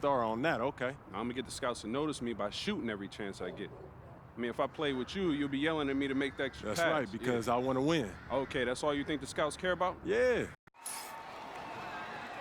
star on that. Okay. I'm going to get the scouts to notice me by shooting every chance I get. I mean, if I play with you, you'll be yelling at me to make the extra pass. That's right, because I want to win. Okay, that's all you think the scouts care about? Yeah.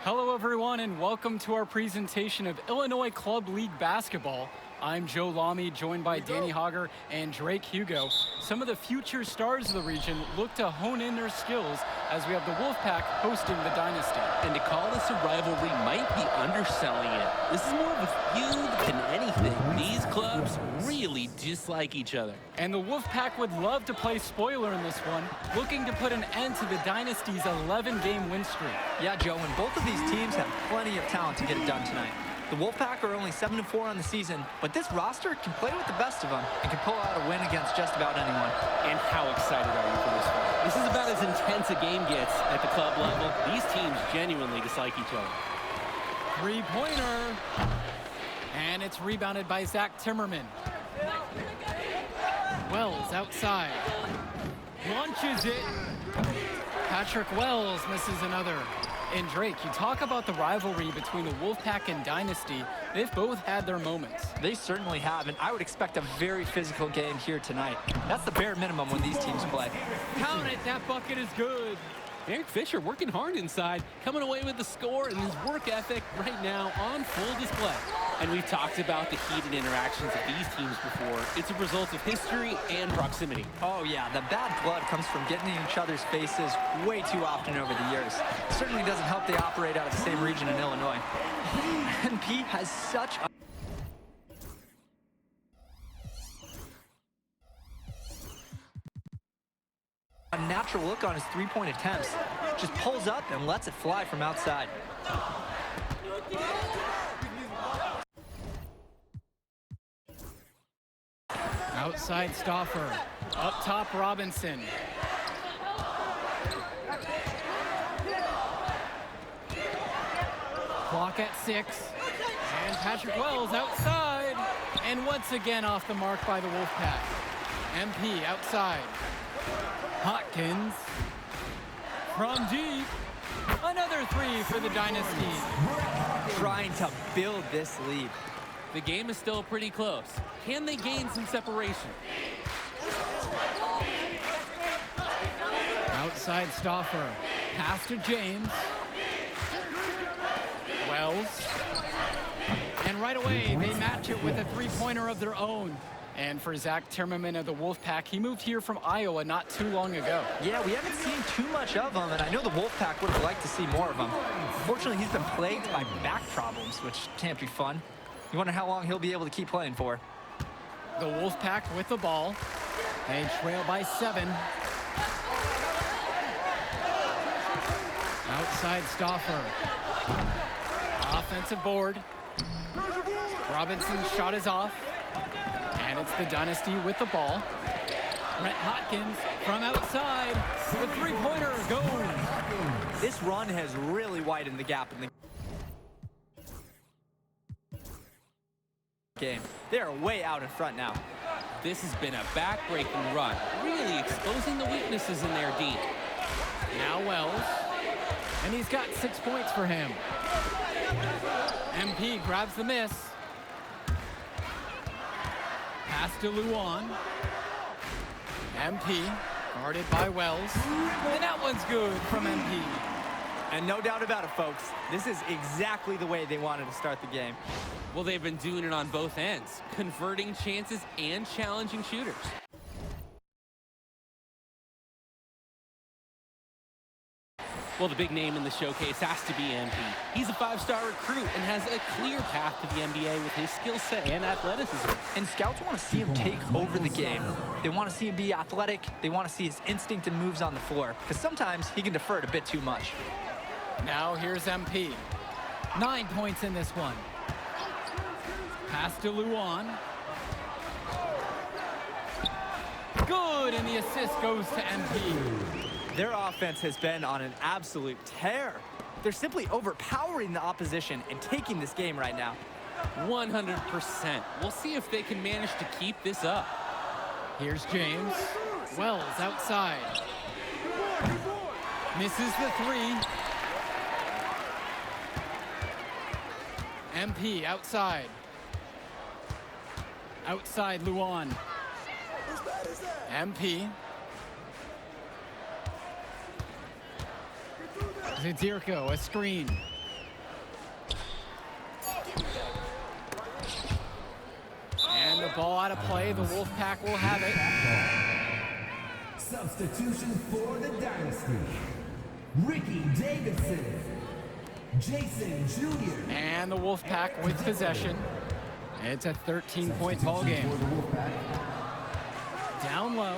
Hello, everyone, and welcome to our presentation of Illinois Club League Basketball. I'm Joe Lamy, joined by Danny Hogger and Drake Hugo. Some of the future stars of the region look to hone in their skills as we have the Wolfpack hosting the Dynasty. And to call this a rivalry might be underselling it. This is more of a feud than anything. These clubs really dislike each other. And the Wolfpack would love to play spoiler in this one, looking to put an end to the Dynasty's 11-game win streak. Yeah, Joe, and both of these teams have plenty of talent to get it done tonight. The Wolfpack are only 7-4 on the season, but this roster can play with the best of them and can pull out a win against just about anyone. And how excited are you for this one? This is about as intense a game gets at the club level. These teams genuinely dislike each other. Three-pointer. And it's rebounded by Zach Timmerman. Wells outside. Launches it. Patrick Wells misses another. And Drake, you talk about the rivalry between the Wolfpack and Dynasty. They've both had their moments. They certainly have, and I would expect a very physical game here tonight. That's the bare minimum when these teams play. Count it, that bucket is good. Eric Fisher working hard inside, coming away with the score, and his work ethic right now on full display. And we've talked about the heated interactions of these teams before. It's a result of history and proximity. Oh yeah, the bad blood comes from getting in each other's faces way too often over the years. It certainly doesn't help they operate out of the same region in Illinois. MP has such a natural look on his three-point attempts. Just pulls up and lets it fly from outside. Outside Stauffer. Up top Robinson. Clock at 6. And Patrick Wells outside. And once again off the mark by the Wolfpack. MP outside. Hopkins from deep. Another three for the Dynasty. Trying to build this lead. The game is still pretty close. Can they gain some separation? Outside Stauffer. Pass to James. Wells. And right away, they match it with a three-pointer of their own. And for Zach Timmerman of the Wolfpack, he moved here from Iowa not too long ago. Yeah, we haven't seen too much of him, and I know the Wolfpack would have liked to see more of him. Unfortunately, he's been plagued by back problems, which can't be fun. You wonder how long he'll be able to keep playing for. The Wolfpack with the ball. They trail by 7. Outside Stauffer. Offensive board. Robinson's shot is off. And it's the Dynasty with the ball. Brett Hopkins from outside. The three-pointer goes. This run has really widened the gap in the game. They are way out in front now. This has been a back-breaking run, really exposing the weaknesses in their D. Now Wells. And he's got 6 points for him. MP grabs the miss. Pass to Luan. MP guarded by Wells. And that one's good from MP. And no doubt about it, folks. This is exactly the way they wanted to start the game. Well, they've been doing it on both ends, converting chances and challenging shooters. Well, the big name in the showcase has to be MP. He's a 5-star recruit and has a clear path to the NBA with his skill set and athleticism. And scouts want to see him take over the game. They want to see him be athletic. They want to see his instinct and moves on the floor, because sometimes he can defer it a bit too much. Now here's MP. 9 points in this one. Pass to Luan. Good, and the assist goes to MP. Their offense has been on an absolute tear. They're simply overpowering the opposition and taking this game right now. 100%. We'll see if they can manage to keep this up. Here's James. Wells outside. Misses the three. MP outside. Outside Luan. MP. Zadirko, a screen. And the ball out of play. The Wolfpack will have it. Substitution for the Dynasty. Ricky Davidson. Jason Jr. And the Wolfpack with possession. It's a 13-point ball game. Down low.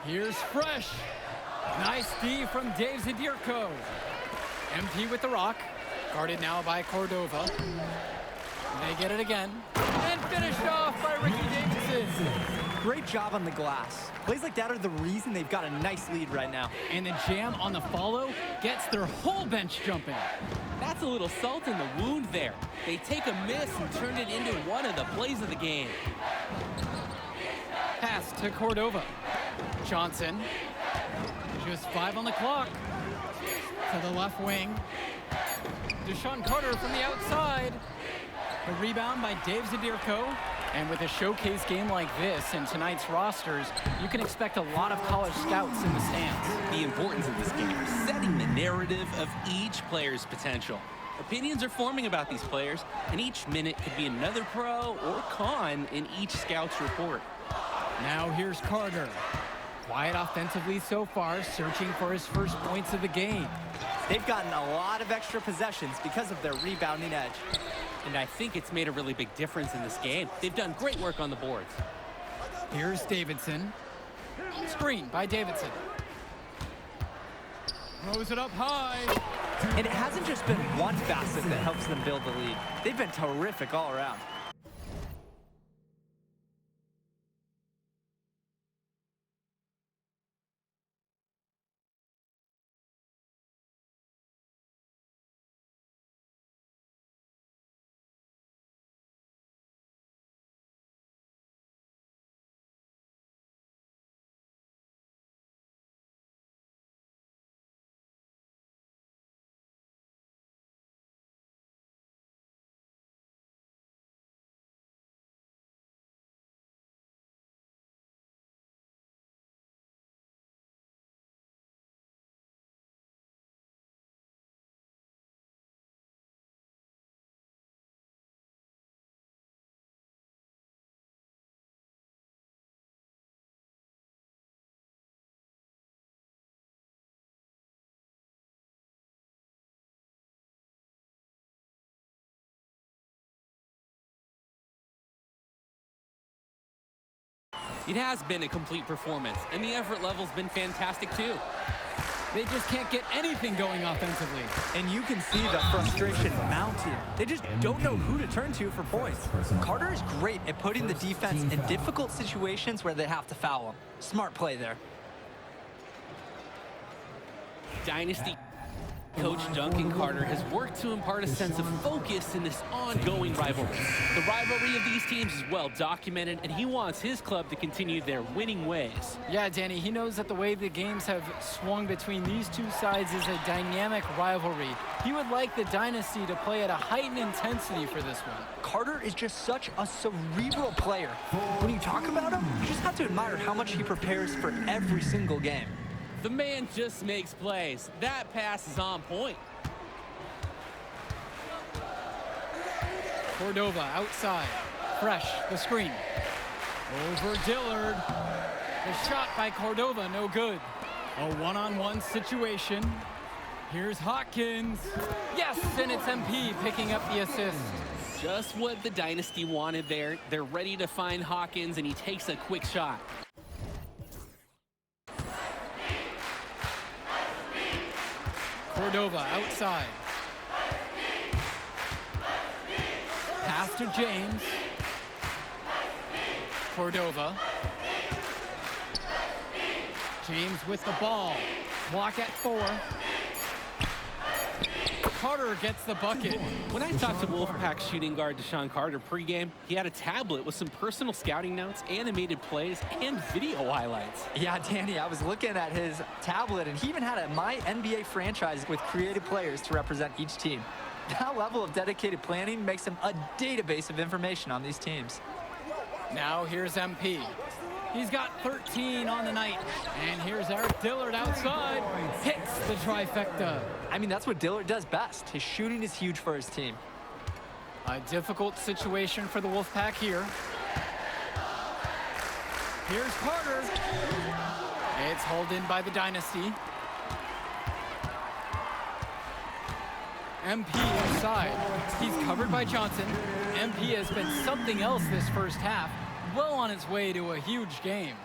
Here's Fresh. Nice D from Dave Zadirko. MP with the rock. Guarded now by Cordova. They get it again. And finished off by Ricky Davidson. Great job on the glass. Plays like that are the reason they've got a nice lead right now. And the jam on the follow gets their whole bench jumping. That's a little salt in the wound there. They take a miss and turn it into one of the plays of the game. Pass to Cordova. Johnson. Just 5 on the clock. To the left wing. Deshaun Carter from the outside. The rebound by Dave Zadirko. And with a showcase game like this in tonight's rosters, you can expect a lot of college scouts in the stands. The importance of this game is setting the narrative of each player's potential. Opinions are forming about these players, and each minute could be another pro or con in each scout's report. Now here's Carter. Quiet offensively so far, searching for his first points of the game. They've gotten a lot of extra possessions because of their rebounding edge. And I think it's made a really big difference in this game. They've done great work on the boards. Here's Davidson. Screen by Davidson. Throws it up high. And it hasn't just been one facet that helps them build the lead. They've been terrific all around. It has been a complete performance, and the effort level's been fantastic too. They just can't get anything going offensively. And you can see the frustration mounting. They just don't know who to turn to for points. Carter is great at putting the defense in difficult situations where they have to foul him. Smart play there. Dynasty coach Duncan Carter has worked to impart a sense of focus in this ongoing rivalry. The rivalry of these teams is well documented, and he wants his club to continue their winning ways. Yeah, Danny, he knows that the way the games have swung between these two sides is a dynamic rivalry. He would like the Dynasty to play at a heightened intensity for this one. Carter is just such a cerebral player. When you talk about him, you just have to admire how much he prepares for every single game. The man just makes plays. That pass is on point. Cordova outside. Fresh, the screen. Over Dillard. The shot by Cordova, no good. A one-on-one situation. Here's Hawkins. Yes, and it's MP picking up the assist. Just what the Dynasty wanted there. They're ready to find Hawkins, and he takes a quick shot. Cordova outside. Pass to James. Cordova. James with the ball. Block at 4. Carter gets the bucket. When I talked to Wolfpack shooting guard Deshaun Carter pregame, he had a tablet with some personal scouting notes, animated plays, and video highlights. Yeah, Danny, I was looking at his tablet, and he even had a My NBA franchise with creative players to represent each team. That level of dedicated planning makes him a database of information on these teams. Now here's MP. He's got 13 on the night. And here's Eric Dillard outside. Hits the trifecta. I mean, that's what Dillard does best. His shooting is huge for his team. A difficult situation for the Wolfpack here. Here's Carter. It's hauled in by the Dynasty. MP inside. He's covered by Johnson. MP has been something else this first half, well on its way to a huge game.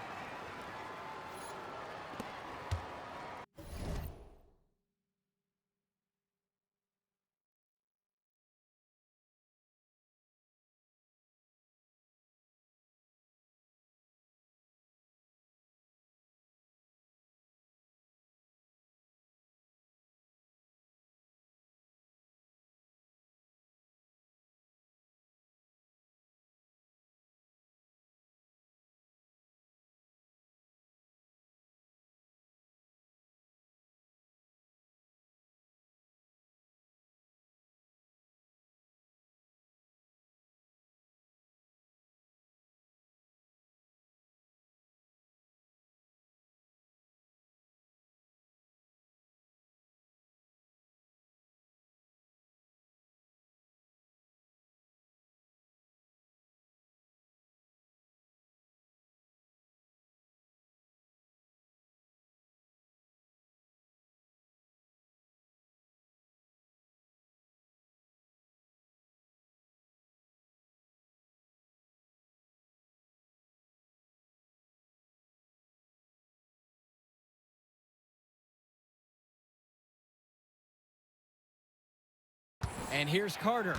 And here's Carter.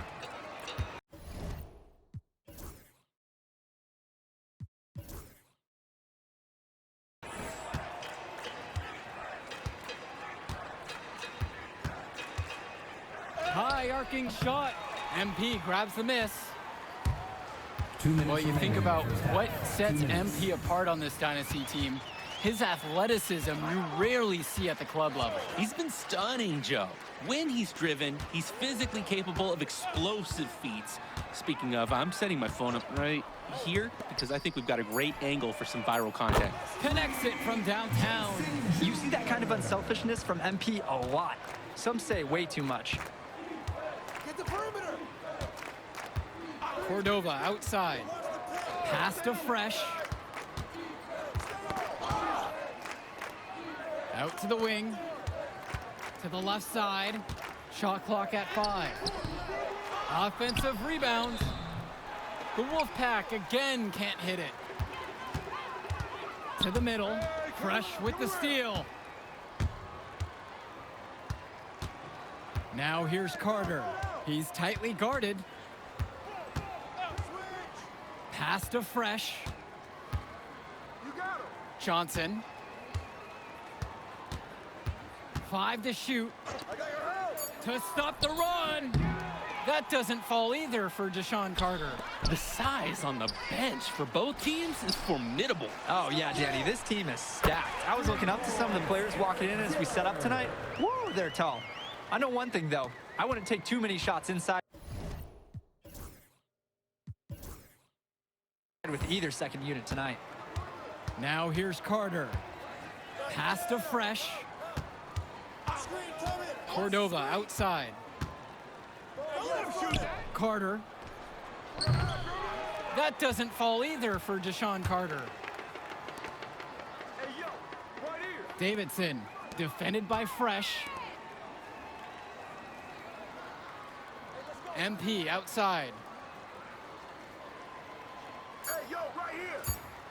High arcing shot. MP grabs the miss. 2 minutes Well, you think remaining. about what sets MP apart on this Dynasty team. His athleticism you rarely see at the club level. He's been stunning, Joe. When he's driven, he's physically capable of explosive feats. Speaking of, I'm setting my phone up right here because I think we've got a great angle for some viral content. Connects it from downtown. You see that kind of unselfishness from MP a lot. Some say way too much. Cordova outside. Pass to Fresh. Out to the wing. To the left side. Shot clock at 5. Offensive rebound. The Wolfpack again can't hit it. To the middle. Fresh with the steal. Now here's Carter. He's tightly guarded. Pass to Fresh. Johnson. 5 to shoot. To stop the run. That doesn't fall either for Deshaun Carter. The size on the bench for both teams is formidable. Oh, yeah, Danny, this team is stacked. I was looking up to some of the players walking in as we set up tonight. Woo, they're tall. I know one thing, though. I wouldn't take too many shots inside with either second unit tonight. Now here's Carter. Pass to Fresh. Cordova outside. Carter. That doesn't fall either for Deshaun Carter. Davidson, defended by Fresh. MP outside.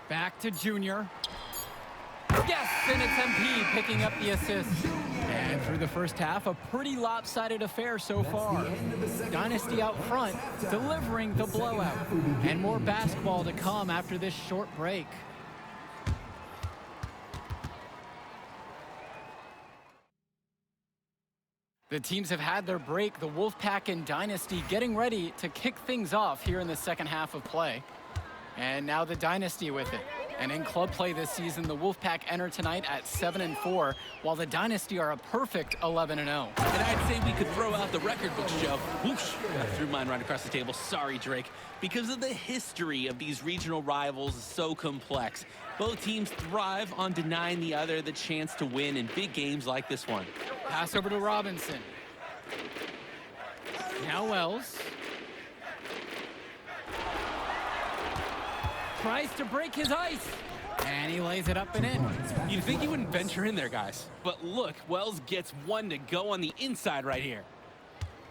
Back to Junior. Yes, and it's MP picking up the assist. And through the first half, a pretty lopsided affair so far. Dynasty out front, delivering the blowout. And more basketball to come after this short break. The teams have had their break, the Wolfpack and Dynasty getting ready to kick things off here in the second half of play. And now the Dynasty with it. And in club play this season, the Wolfpack enter tonight at 7-4, while the Dynasty are a perfect 11-0. And I'd say we could throw out the record books, Joe. Whoosh, I threw mine right across the table. Sorry, Drake. Because of the history of these regional rivals is so complex. Both teams thrive on denying the other the chance to win in big games like this one. Pass over to Robinson. Now Wells. Tries to break his ice. And he lays it up and in. You'd think he wouldn't venture in there, guys. But look, Wells gets one to go on the inside right here.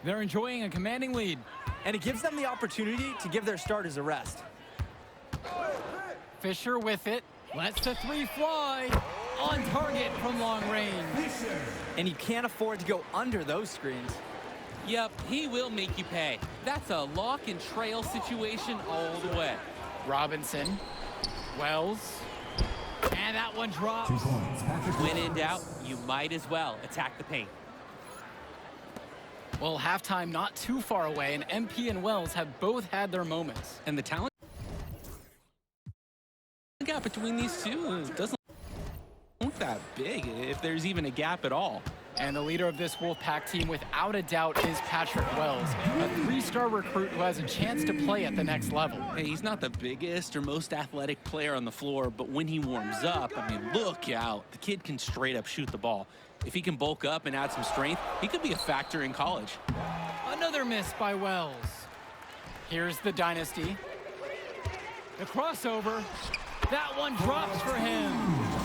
They're enjoying a commanding lead. And it gives them the opportunity to give their starters a rest. Fisher with it. Lets the three fly. On target from long range. And you can't afford to go under those screens. Yep, he will make you pay. That's a lock and trail situation all the way. Robinson. Wells. And that one drops. 2 points. Patrick When Wells. in doubt, you might as well attack the paint. Well, halftime not too far away, and MP and Wells have both had their moments. And the talent gap between these two doesn't look that big, if there's even a gap at all. And the leader of this Wolfpack team, without a doubt, is Patrick Wells, a 3-star recruit who has a chance to play at the next level. Hey, he's not the biggest or most athletic player on the floor, but when he warms up, I mean, look out. The kid can straight up shoot the ball. If he can bulk up and add some strength, he could be a factor in college. Another miss by Wells. Here's the Dynasty. The crossover. That one drops for him.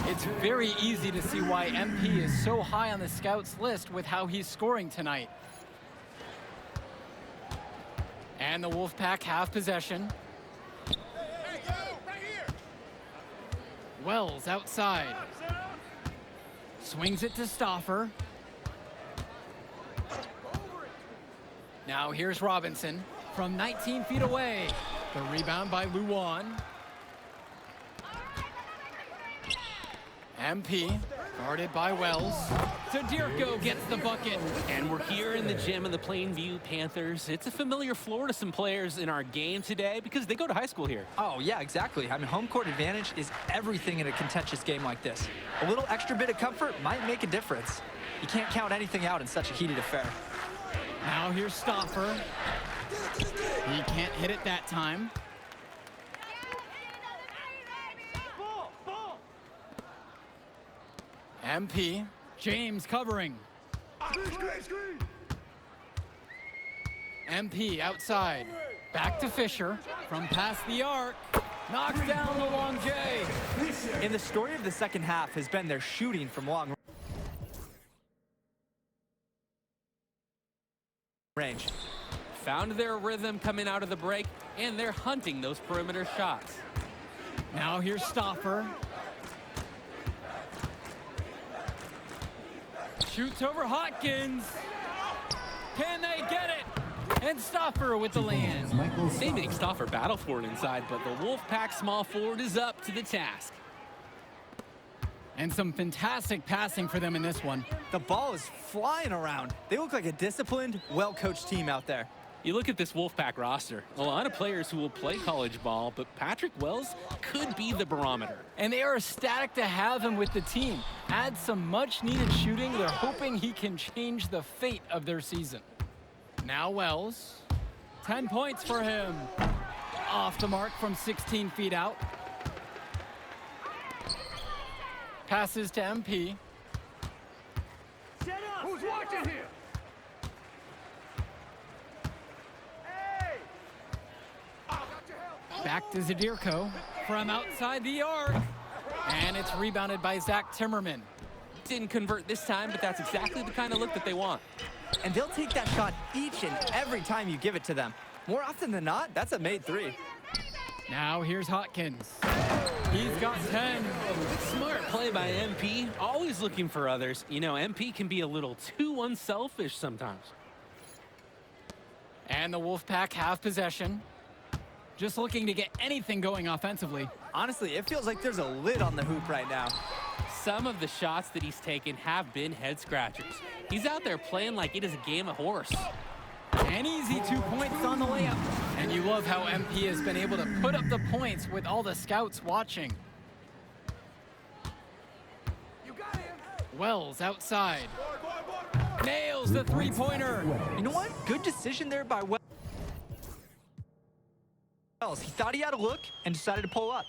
It's very easy to see why MP is so high on the scouts list with how he's scoring tonight. And the Wolfpack have possession. Wells outside. Swings it to Stauffer. Now here's Robinson from 19 feet away. The rebound by Luan. MP, guarded by Wells. Zadirko gets the bucket. And we're here in the gym of the Plainview Panthers. It's a familiar floor to some players in our game today because they go to high school here. Oh, yeah, exactly. I mean, home court advantage is everything in a contentious game like this. A little extra bit of comfort might make a difference. You can't count anything out in such a heated affair. Now here's Stauffer. He can't hit it that time. MP, James covering. MP outside. Back to Fisher from past the arc. Knocks down the long J. And the story of the second half has been their shooting from long range. Found their rhythm coming out of the break, and they're hunting those perimeter shots. Now here's Stauffer. Shoots over Hopkins. Can they get it? And Stauffer with the land. Michael They make Stauffer battle for it inside, but the Wolfpack small forward is up to the task. And some fantastic passing for them in this one. The ball is flying around. They look like a disciplined, well-coached team out there. You look at this Wolfpack roster, a lot of players who will play college ball, but Patrick Wells could be the barometer. And they are ecstatic to have him with the team. Add some much-needed shooting. They're hoping he can change the fate of their season. Now Wells. 10 points for him. Off the mark from 16 feet out. Passes to MP. Who's watching here? Back to Zadirko from outside the arc. And it's rebounded by Zach Timmerman. Didn't convert this time, but that's exactly the kind of look that they want. And they'll take that shot each and every time you give it to them. More often than not, that's a made three. Now here's Hopkins. He's got 10. Smart play by MP, always looking for others. You know, MP can be a little too unselfish sometimes. And the Wolfpack have possession. Just looking to get anything going offensively. Honestly, it feels like there's a lid on the hoop right now. Some of the shots that he's taken have been head scratchers. He's out there playing like it is a game of horse. An easy 2 points on the layup. And you love how MP has been able to put up the points with all the scouts watching. Wells outside. Nails the three-pointer. You know what? Good decision there by Wells. He thought he had a look and decided to pull up.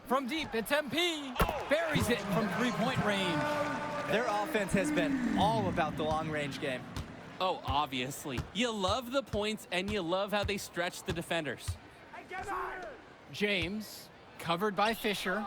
From deep, it's MP. Buries it from three-point range. Their offense has been all about the long-range game. Oh, obviously. You love the points, and you love how they stretch the defenders. James, covered by Fisher.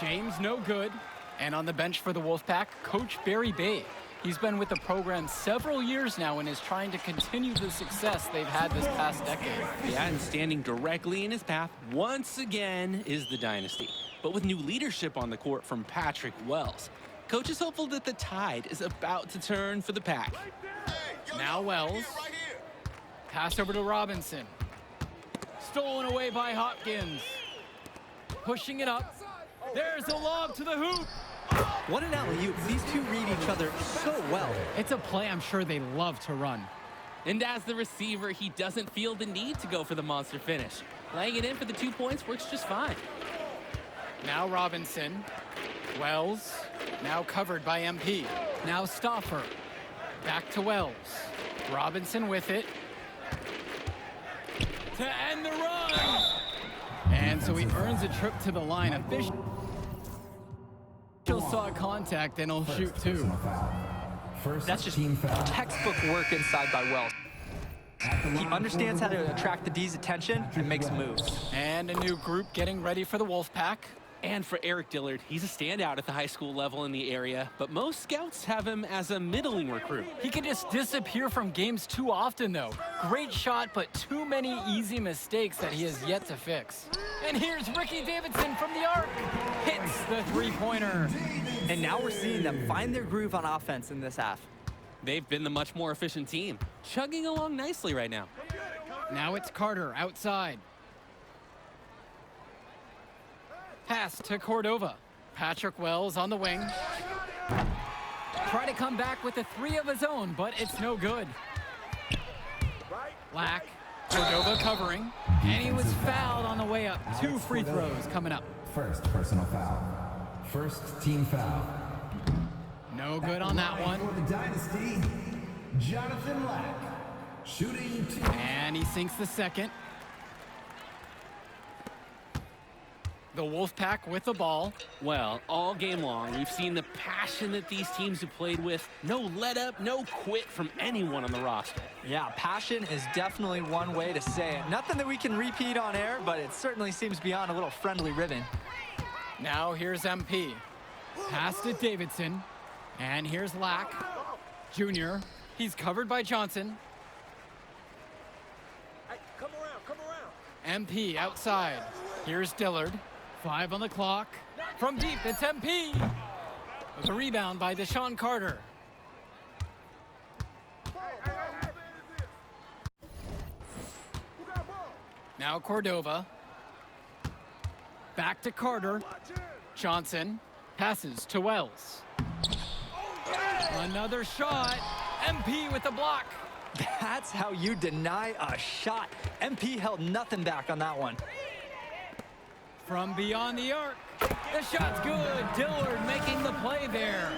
James, no good. And on the bench for the Wolfpack, Coach Barry Bay. He's been with the program several years now and is trying to continue the success they've had this past decade. Yeah, and standing directly in his path once again is the dynasty. But with new leadership on the court from Patrick Wells, Coach is hopeful that the tide is about to turn for the Pack. Now Wells. Pass over to Robinson. Stolen away by Hopkins. Pushing it up. There's a lob to the hoop. What an alley-oop. These two read each other so well. It's a play I'm sure they love to run. And as the receiver, he doesn't feel the need to go for the monster finish. Laying it in for the 2 points works just fine. Now Robinson. Wells. Now covered by MP. Now Stauffer. Back to Wells. Robinson with it. To end the run. And so he earns a trip to the line. Official saw contact and he'll shoot two. That's just textbook work inside by Wells. He understands how to attract the D's attention and makes moves. And a new group getting ready for the Wolfpack. And for Eric Dillard, he's a standout at the high school level in the area, but most scouts have him as a middling recruit. He can just disappear from games too often, though. Great shot, but too many easy mistakes that he has yet to fix. And here's Ricky Davidson from the arc. Hits the three-pointer. And now we're seeing them find their groove on offense in this half. They've been the much more efficient team, chugging along nicely right now. Now it's Carter outside. Pass to Cordova. Patrick Wells on the wing. Try to come back with a three of his own, but it's no good. Lack. Cordova covering. And he was fouled on the way up. 2 free throws coming up. First personal foul. First team foul. No good on that one. For the Dynasty, Jonathan Lack. Shooting 2. And he sinks the second. The Wolfpack with the ball. Well, all game long, we've seen the passion that these teams have played with. No let up, no quit from anyone on the roster. Yeah, passion is definitely one way to say it. Nothing that we can repeat on air, but it certainly seems beyond a little friendly ribbon. Now here's MP. Pass to Davidson. And here's Lack. Junior. He's covered by Johnson. Hey, come around. MP outside. Here's Dillard. 5 on the clock. From deep, it's MP. With a rebound by Deshaun Carter. Now Cordova. Back to Carter. Johnson passes to Wells. Another shot. MP with the block. That's how you deny a shot. MP held nothing back on that one. From beyond the arc. The shot's good. Dillard making the play there.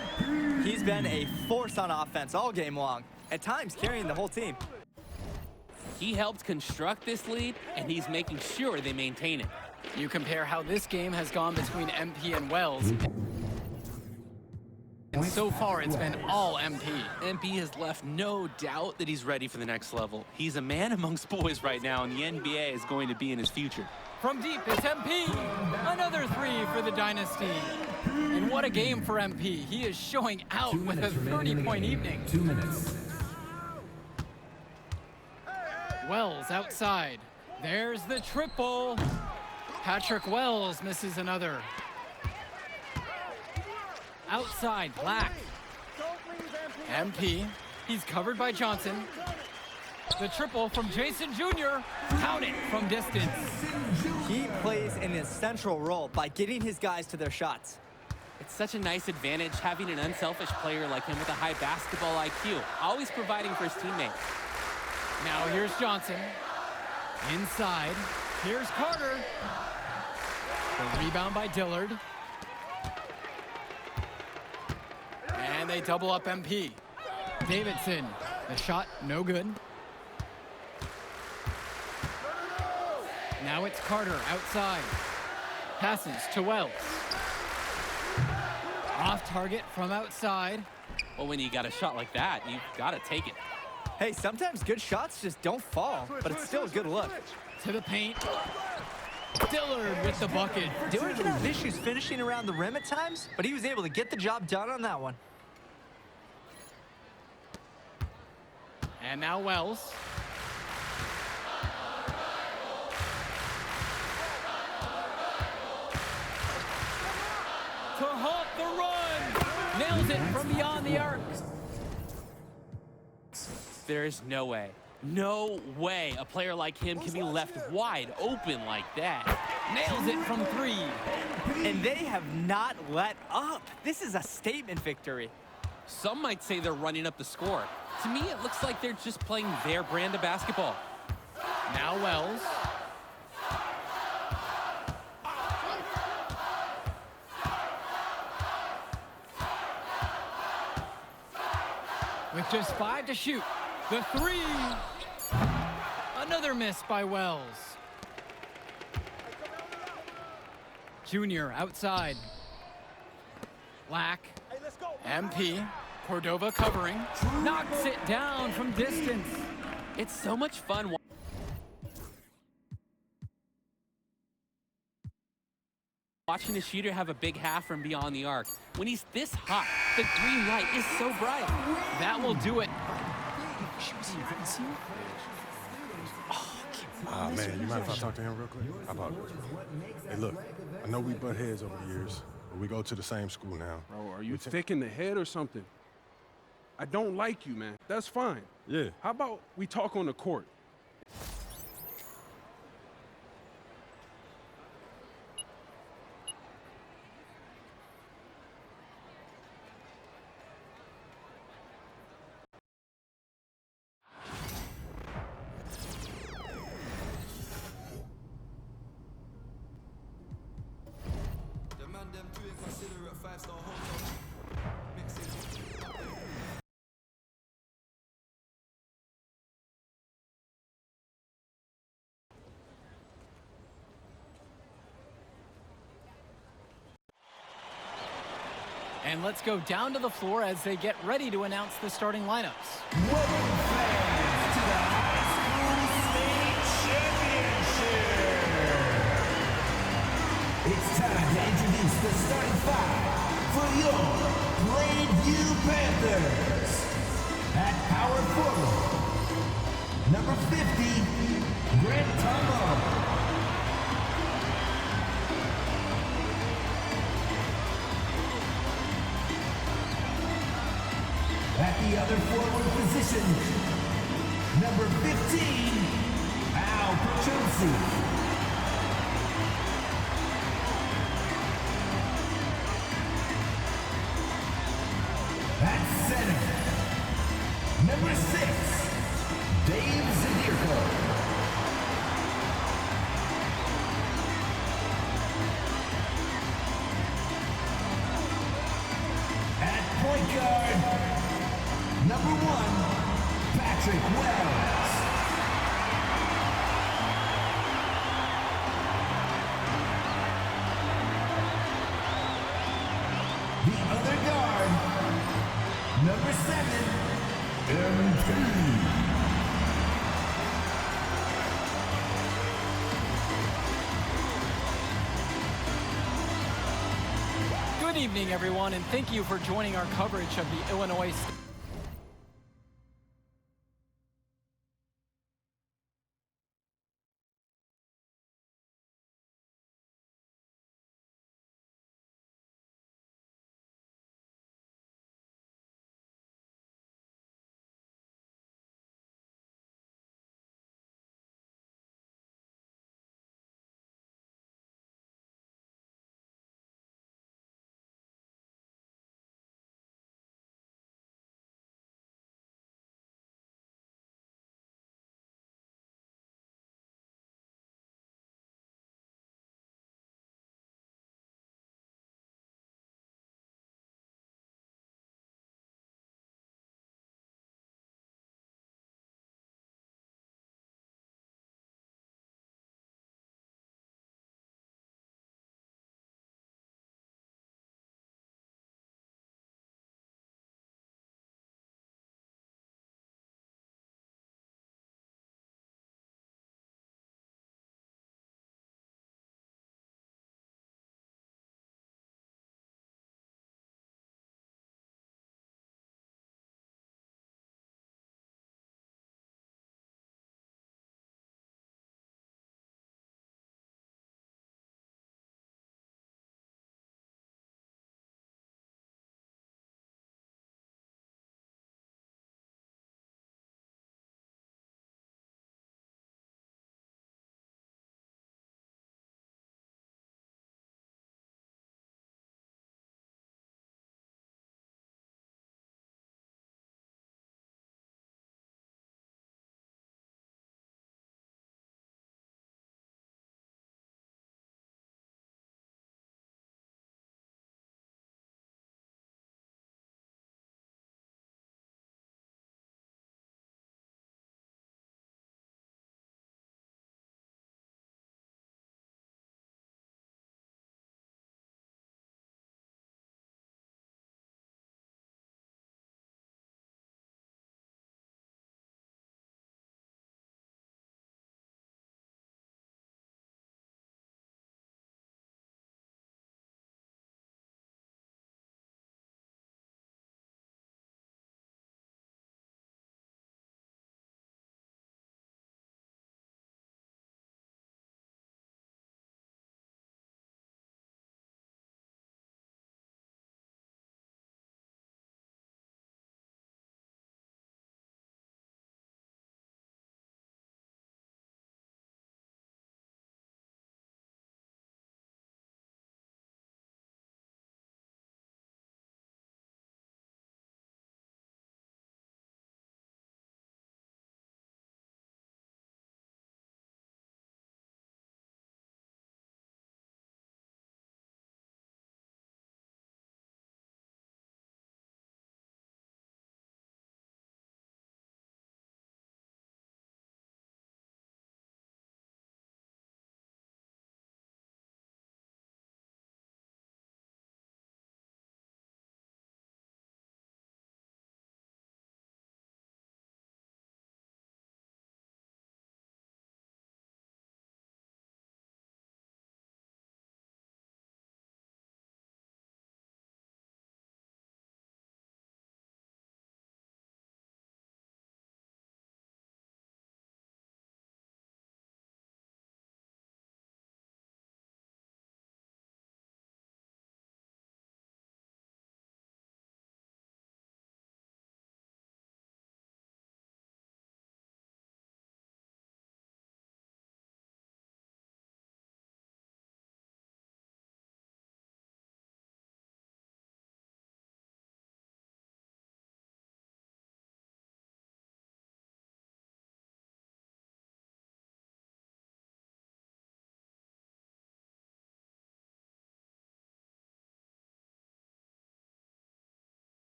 He's been a force on offense all game long, at times carrying the whole team. He helped construct this lead, and he's making sure they maintain it. You compare how this game has gone between MP and Wells. And so far, it's been all MP. MP has left no doubt that he's ready for the next level. He's a man amongst boys right now, and the NBA is going to be in his future. From deep, it's MP. Another 3 for the Dynasty. And what a game for MP. He is showing out with a 30-point evening. 2 minutes. Wells outside. There's the triple. Patrick Wells misses another. Outside, Black. MP. He's covered by Johnson. The triple from Jason Jr. Count it from distance. He plays an essential role by getting his guys to their shots. It's such a nice advantage having an unselfish player like him with a high basketball IQ, always providing for his teammates. Now here's Johnson. Inside. Here's Carter. The rebound by Dillard. And they double up MP. Davidson, the shot no good. Now it's Carter outside. Passes to Wells. Off target from outside. Well, when you got a shot like that, you've got to take it. Hey, sometimes good shots just don't fall, but it's still a good look. To the paint. Dillard with the bucket. Dillard can have issues finishing around the rim at times, but he was able to get the job done on that one. And now Wells. To halt the run. Nails it from beyond the arc. There is no way a player like him can be left wide open like that. Nails it from 3. And they have not let up. This is a statement victory. Some might say they're running up the score. To me, it looks like they're just playing their brand of basketball. Now Wells. With just 5 to shoot. The 3. Another miss by Wells. Junior outside. Lack. MP. Cordova covering. Knocks it down from distance. It's so much fun watching a shooter have a big half from beyond the arc. When he's this hot, the green light is so bright. That will do it. Ah, man, you mind if I talk to him real quick? I apologize. Hey, look, I know we butt heads over the years, but we go to the same school now. Bro, are you thick in the head or something? I don't like you, man. That's fine. Yeah. How about we talk on the court? And let's go down to the floor as they get ready to announce the starting lineups. Welcome fans to the High School State Championship. It's time to introduce the starting 5 for your Plainview Panthers. At power forward, number 50, Grant Tomo. At the other forward position, number 15, Al Petronsi. At center, number 6, Dave Zadirko. At point guard, number 1, Patrick Wells. The other guard, number 7, MP. Good evening, everyone, and thank you for joining our coverage of the Illinois State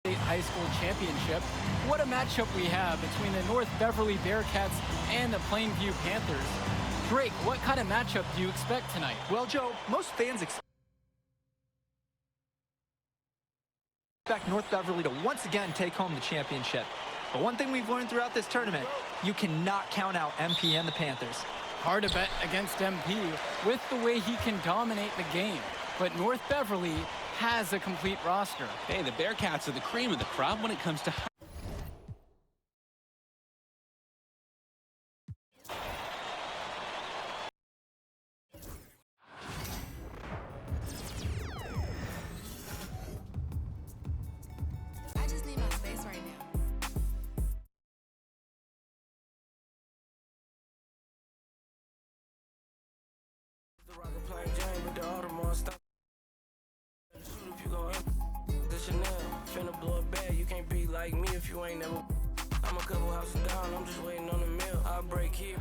State High School Championship. What a matchup we have between the North Beverly Bearcats and the Plainview Panthers. Drake, what kind of matchup do you expect tonight? Well, Joe, most fans expect North Beverly to once again take home the championship. But one thing we've learned throughout this tournament, you cannot count out MP and the Panthers. Hard to bet against MP with the way he can dominate the game. But North Beverly has a complete roster. Hey, the Bearcats are the cream of the crop when it comes to I just need my space right now. The rocket plane Jane, but the Audemars stop. Shoot if you go in. The Chanel, finna blow a bag. You can't be like me if you ain't never. I'm a couple houses down, I'm just waiting on the meal. I break here.